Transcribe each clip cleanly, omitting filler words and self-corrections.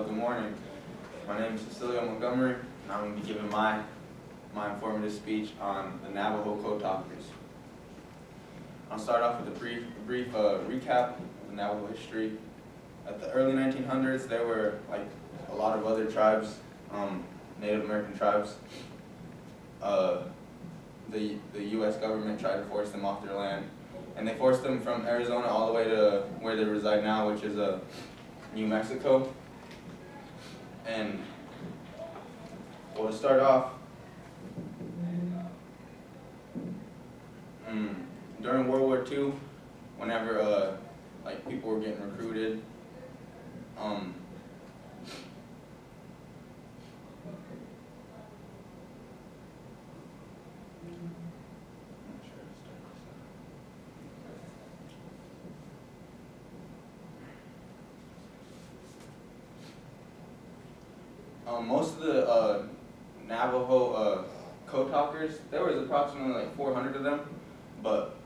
Good morning. My name is Cecilia Montgomery, and I'm going to be giving my informative speech on the Navajo Code Talkers. I'll start off with a brief recap of the Navajo history. At the early 1900s, there were like a lot of other tribes, Native American tribes. The U.S. government tried to force them off their land, and they forced them from Arizona all the way to where they reside now, which is New Mexico. And well, to start off, during World War II, whenever like people were getting recruited, most of the Navajo code talkers, there was approximately like 400 of them, but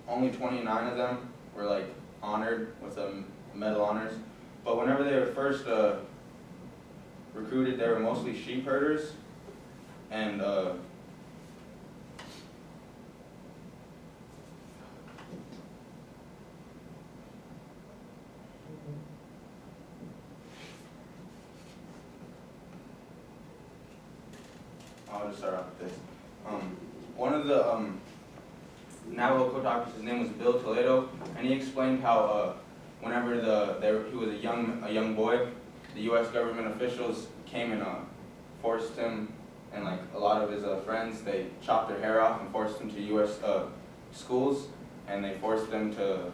only 29 of them were like honored with medal honors. But whenever they were first recruited, they were mostly sheep herders, and I'll just start off with this. One of the Navajo code talkers, his name was Bill Toledo, and he explained how whenever he was a young boy, the U.S. government officials came and forced him, and like a lot of his friends, they chopped their hair off and forced them to U.S. Schools, and they forced them to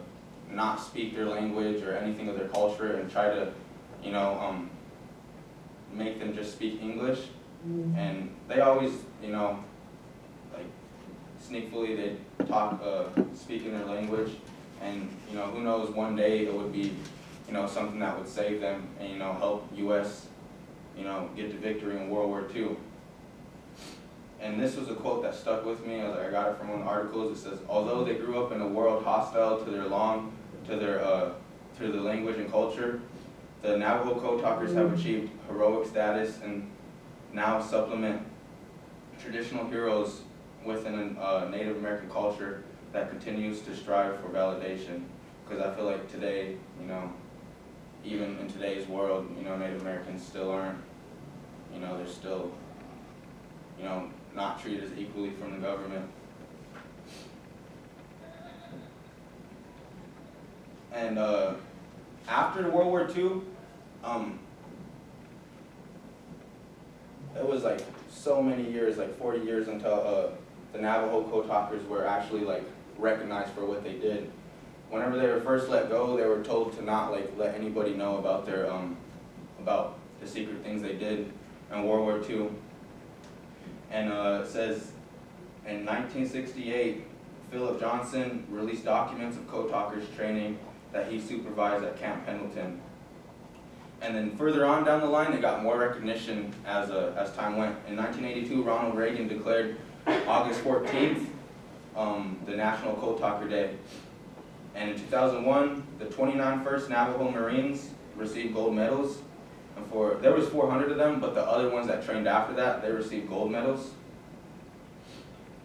not speak their language or anything of their culture, and try to, make them just speak English. And they always, like sneakily they'd talk, speak in their language, and who knows, one day it would be, something that would save them and help U.S. Get to victory in World War II. And this was a quote that stuck with me. I got it from one of the articles. It says, "Although they grew up in a world hostile to their language and culture, the Navajo code talkers have achieved heroic status and now supplement traditional heroes within a Native American culture that continues to strive for validation." Because I feel like today, even in today's world, Native Americans still aren't, they're still, not treated as equally from the government. And after World War II, it was like so many years, like 40 years, until the Navajo code talkers were actually like recognized for what they did. Whenever they were first let go, they were told to not like let anybody know about their about the secret things they did in World War II. And it says in 1968, Philip Johnson released documents of code talkers training that he supervised at Camp Pendleton. And then further on down the line, they got more recognition as time went. In 1982, Ronald Reagan declared August 14th the National Code Talker Day. And in 2001, the 29 First Navajo Marines received gold medals. And there was 400 of them, but the other ones that trained after that, they received gold medals.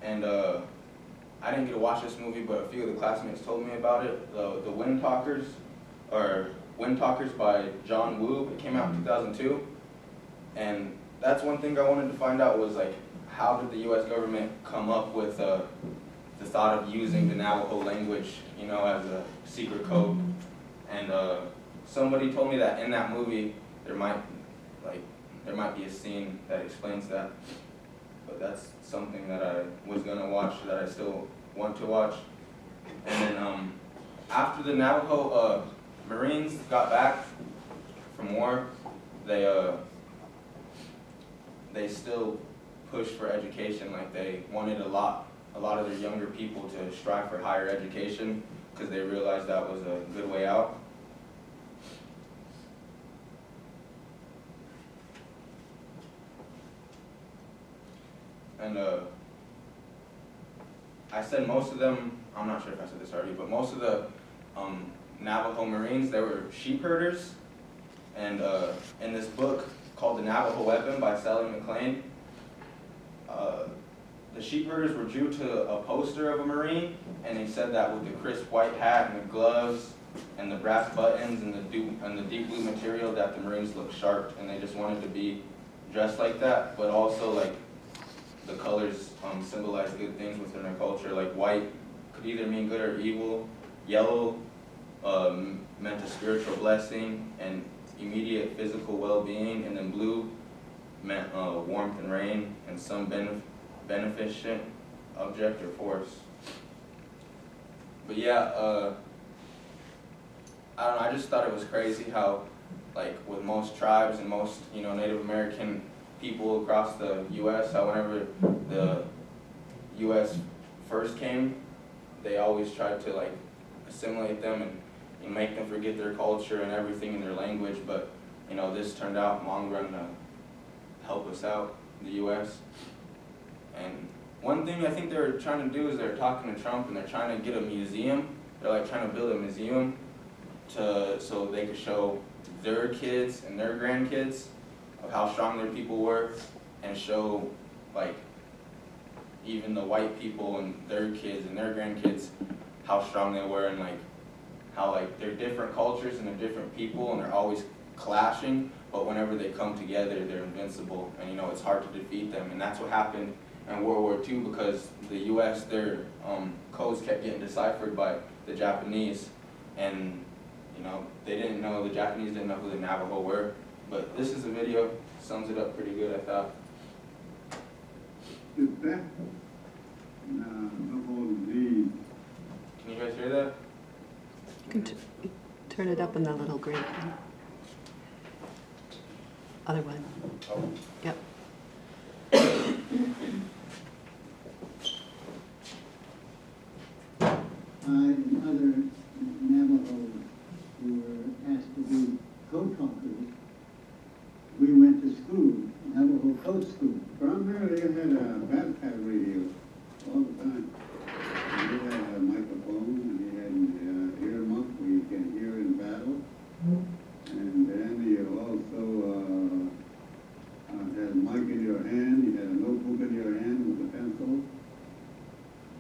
And I didn't get to watch this movie, but a few of the classmates told me about it. The Wind Talkers, or Wind Talkers by John Woo. It came out in 2002. And that's one thing I wanted to find out was like, how did the U.S. government come up with the thought of using the Navajo language, as a secret code? And somebody told me that in that movie there might be a scene that explains that. But that's something that I was gonna watch, that I still want to watch. And then after the Navajo Marines got back from war, they still pushed for education. Like they wanted a lot of their younger people to strive for higher education because they realized that was a good way out. And I said most of them, I'm not sure if I said this already, but most of the Navajo Marines. They were sheep herders. And in this book called The Navajo Weapon by Sally McLean, the sheep herders were drew to a poster of a Marine, and they said that with the crisp white hat and the gloves and the brass buttons and the deep blue material that the Marines looked sharp, and they just wanted to be dressed like that. But also, like, the colors symbolize good things within their culture. Like white could either mean good or evil, yellow meant a spiritual blessing and immediate physical well-being, and then blue meant warmth and rain and some beneficent object or force. But yeah, I don't know, I just thought it was crazy how, like, with most tribes and most, Native American people across the U.S., how whenever the U.S. first came, they always tried to, like, assimilate them and make them forget their culture and everything in their language. But, this turned out in the long run to help us out, the U.S. And one thing I think they're trying to do is they're talking to Trump and they're trying to get a museum. They're like trying to build a museum so they could show their kids and their grandkids of how strong their people were, and show, like, even the white people and their kids and their grandkids how strong they were, and like how, like, they're different cultures and they're different people and they're always clashing, but whenever they come together they're invincible, and it's hard to defeat them. And that's what happened in World War II, because the U.S., their codes kept getting deciphered by the Japanese, and they didn't know, the Japanese didn't know who the Navajo were. But this is a video, sums it up pretty good, I thought. Is that Navajo Z? Can you guys hear that? You can turn it up in the little green thing. Other one. Oh. Yep. I and other Navajos who were asked to be code talkers, we went to school, Navajo Code School. Primarily, I had a battle radio all the time. We had a microphone, and we had an earmuff where you can hear in battle. And then you also had a mic in your hand, you had a notebook in your hand with a pencil,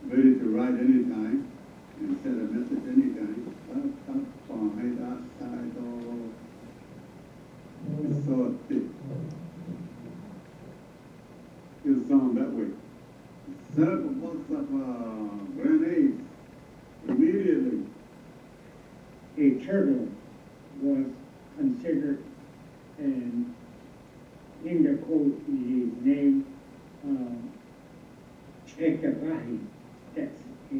ready to write anytime, and send a message anytime. So it sound that way. Set up a box of grenades immediately. A turtle was considered, and in the code is named Ekabahi. That's a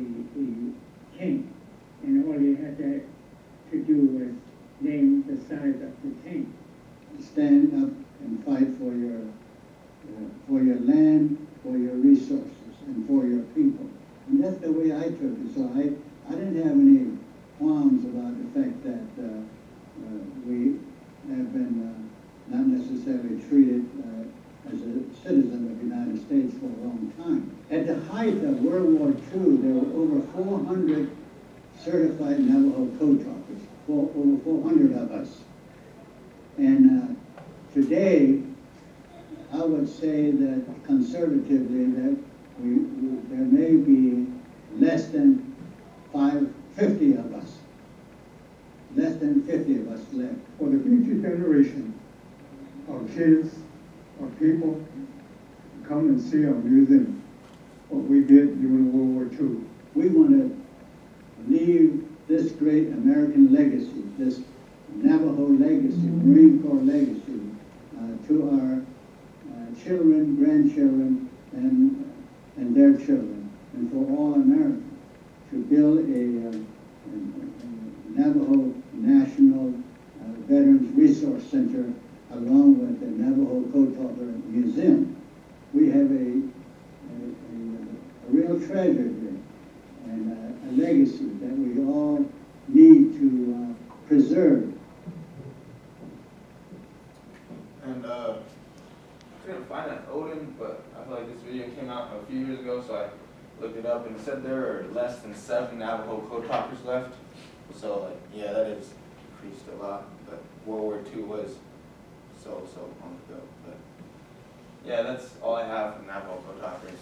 king, and all you had to do was name the size of the king. Stand up and fight for your land, for your resources, and for your people. And that's the way I took it. So I didn't have any qualms about the fact that we have been not necessarily treated as a citizen of the United States for a long time. At the height of World War II, there were over 400 certified Navajo code talkers, over 400 of us. And today, I would say that conservatively that there may be less than 50 of us. Less than 50 of us left. For the future generation, our kids, our people, come and see our museum, what we did during World War II. We want to leave this great American legacy, this Navajo legacy, Marine Corps legacy, to our children, grandchildren, and their children, and for all Americans, to build a Navajo National Veterans Resource Center along with the Navajo Code Talker Museum. We have a real treasure here, and a legacy that we all need to preserve. And I couldn't find an Odin, but I feel like this video came out a few years ago, so I looked it up, and it said there are less than 7 Navajo code talkers left. So like, yeah, that has increased a lot, but World War II was so long ago. But yeah, that's all I have from Navajo Code Talkers.